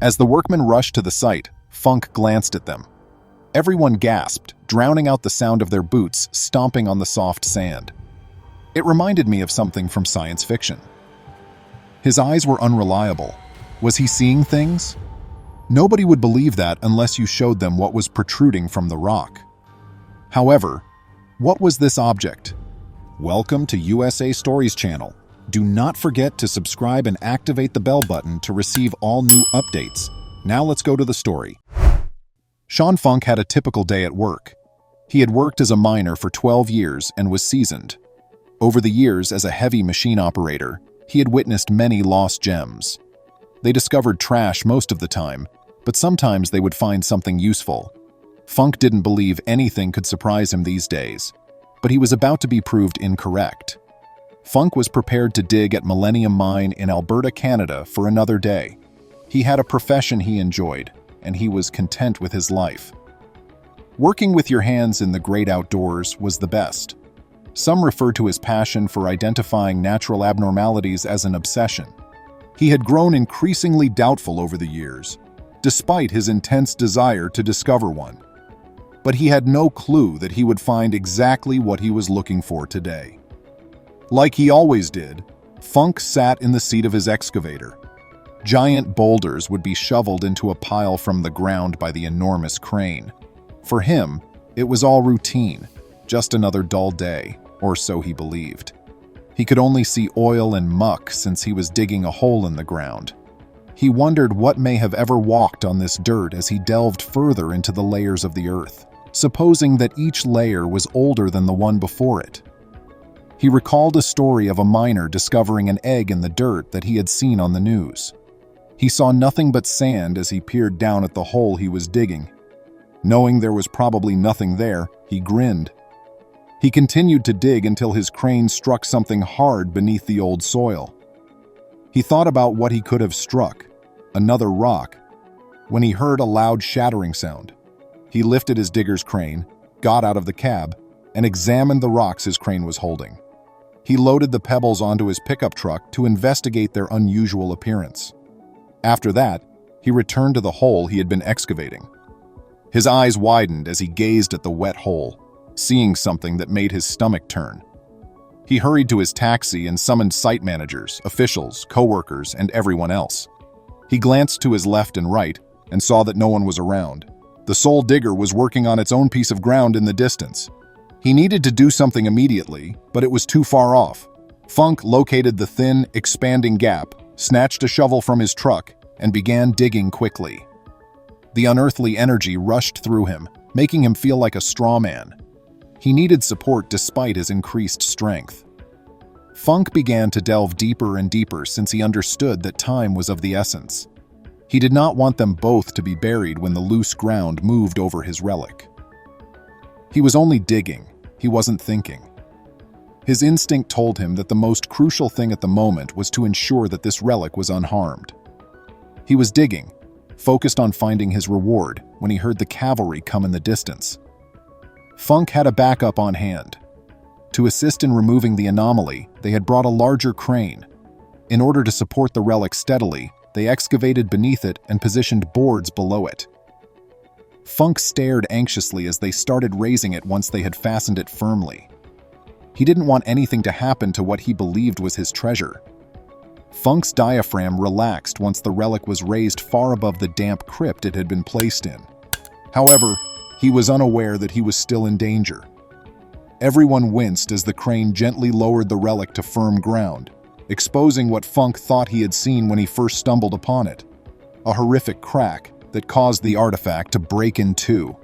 As the workmen rushed to the site, Funk glanced at them. Everyone gasped, drowning out the sound of their boots stomping on the soft sand. It reminded me of something from science fiction. His eyes were unreliable. Was he seeing things? Nobody would believe that unless you showed them what was protruding from the rock. However, what was this object? Welcome to USA Stories channel. Do not forget to subscribe and activate the bell button to receive all new updates. Now let's go to the story. Sean Funk had a typical day at work. He had worked as a miner for 12 years and was seasoned. Over the years as a heavy machine operator, he had witnessed many lost gems. They discovered trash most of the time, but sometimes they would find something useful. Funk didn't believe anything could surprise him these days, but he was about to be proved incorrect. Funk was prepared to dig at Millennium Mine in Alberta, Canada for another day. He had a profession he enjoyed, and he was content with his life. Working with your hands in the great outdoors was the best. Some refer to his passion for identifying natural abnormalities as an obsession. He had grown increasingly doubtful over the years, despite his intense desire to discover one. But he had no clue that he would find exactly what he was looking for today. Like he always did, Funk sat in the seat of his excavator. Giant boulders would be shoveled into a pile from the ground by the enormous crane. For him, it was all routine, just another dull day, or so he believed. He could only see oil and muck since he was digging a hole in the ground. He wondered what may have ever walked on this dirt as he delved further into the layers of the earth, supposing that each layer was older than the one before it. He recalled a story of a miner discovering an egg in the dirt that he had seen on the news. He saw nothing but sand as he peered down at the hole he was digging. Knowing there was probably nothing there, he grinned. He continued to dig until his crane struck something hard beneath the old soil. He thought about what he could have struck, another rock, when he heard a loud shattering sound. He lifted his digger's crane, got out of the cab, and examined the rocks his crane was holding. He loaded the pebbles onto his pickup truck to investigate their unusual appearance. After that, he returned to the hole he had been excavating. His eyes widened as he gazed at the wet hole, seeing something that made his stomach turn. He hurried to his taxi and summoned site managers, officials, co-workers, and everyone else. He glanced to his left and right and saw that no one was around. The sole digger was working on its own piece of ground in the distance. He needed to do something immediately, but it was too far off. Funk located the thin, expanding gap, snatched a shovel from his truck, and began digging quickly. The unearthly energy rushed through him, making him feel like a straw man. He needed support despite his increased strength. Funk began to delve deeper and deeper since he understood that time was of the essence. He did not want them both to be buried when the loose ground moved over his relic. He was only digging, he wasn't thinking. His instinct told him that the most crucial thing at the moment was to ensure that this relic was unharmed. He was digging, focused on finding his reward, when he heard the cavalry come in the distance. Funk had a backup on hand. To assist in removing the anomaly, they had brought a larger crane. In order to support the relic steadily, they excavated beneath it and positioned boards below it. Funk stared anxiously as they started raising it once they had fastened it firmly. He didn't want anything to happen to what he believed was his treasure. Funk's diaphragm relaxed once the relic was raised far above the damp crypt it had been placed in. However, he was unaware that he was still in danger. Everyone winced as the crane gently lowered the relic to firm ground, exposing what Funk thought he had seen when he first stumbled upon it: a horrific crack that caused the artifact to break in two.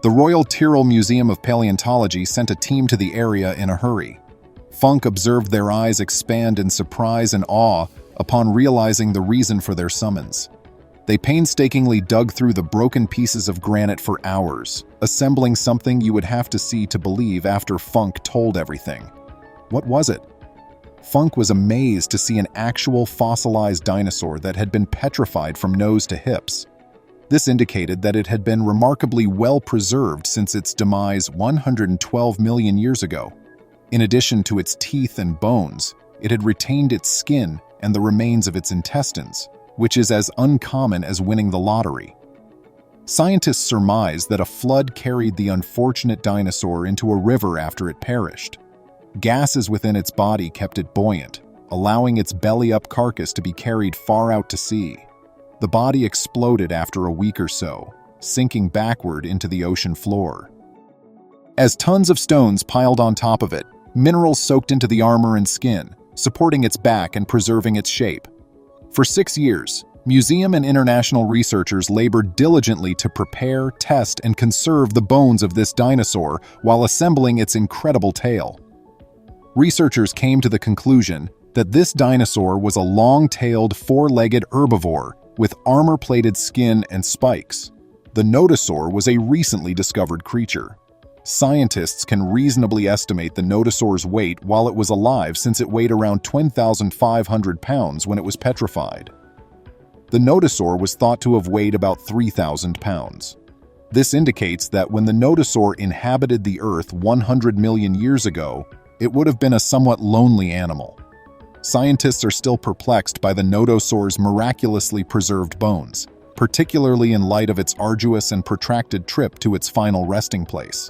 The Royal Tyrrell Museum of Paleontology sent a team to the area in a hurry. Funk observed their eyes expand in surprise and awe upon realizing the reason for their summons. They painstakingly dug through the broken pieces of granite for hours, assembling something you would have to see to believe after Funk told everything. What was it? Funk was amazed to see an actual fossilized dinosaur that had been petrified from nose to hips. This indicated that it had been remarkably well preserved since its demise 112 million years ago. In addition to its teeth and bones, it had retained its skin and the remains of its intestines, which is as uncommon as winning the lottery. Scientists surmise that a flood carried the unfortunate dinosaur into a river after it perished. Gases within its body kept it buoyant, allowing its belly-up carcass to be carried far out to sea. The body exploded after a week or so, sinking backward into the ocean floor. As tons of stones piled on top of it, minerals soaked into the armor and skin, supporting its back and preserving its shape. For 6 years, museum and international researchers labored diligently to prepare, test, and conserve the bones of this dinosaur while assembling its incredible tail. Researchers came to the conclusion that this dinosaur was a long-tailed, four-legged herbivore with armor-plated skin and spikes. The nodosaur was a recently discovered creature. Scientists can reasonably estimate the nodosaur's weight while it was alive, since it weighed around 10,500 pounds when it was petrified. The nodosaur was thought to have weighed about 3,000 pounds. This indicates that when the nodosaur inhabited the Earth 100 million years ago, it would have been a somewhat lonely animal. Scientists are still perplexed by the nodosaur's miraculously preserved bones, particularly in light of its arduous and protracted trip to its final resting place.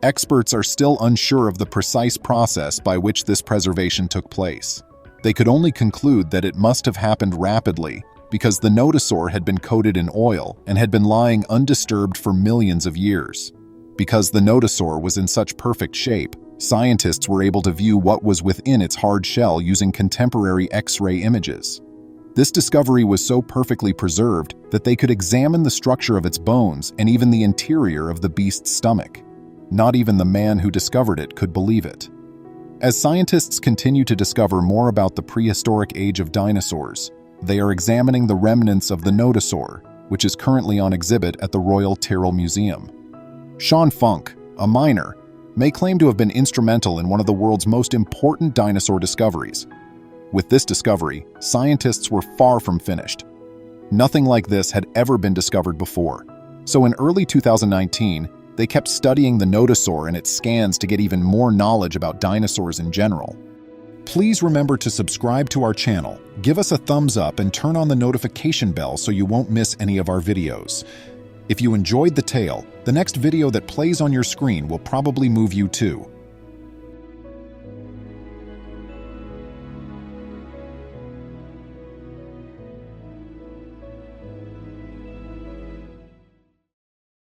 Experts are still unsure of the precise process by which this preservation took place. They could only conclude that it must have happened rapidly because the nodosaur had been coated in oil and had been lying undisturbed for millions of years. Because the nodosaur was in such perfect shape, scientists were able to view what was within its hard shell using contemporary X-ray images. This discovery was so perfectly preserved that they could examine the structure of its bones and even the interior of the beast's stomach. Not even the man who discovered it could believe it. As scientists continue to discover more about the prehistoric age of dinosaurs, they are examining the remnants of the nodosaur, which is currently on exhibit at the Royal Tyrrell Museum. Sean Funk, a miner, may claim to have been instrumental in one of the world's most important dinosaur discoveries. With this discovery, scientists were far from finished. Nothing like this had ever been discovered before. So in early 2019, they kept studying the nodosaur and its scans to get even more knowledge about dinosaurs in general. Please remember to subscribe to our channel, give us a thumbs up, and turn on the notification bell so you won't miss any of our videos. If you enjoyed the tale, the next video that plays on your screen will probably move you too.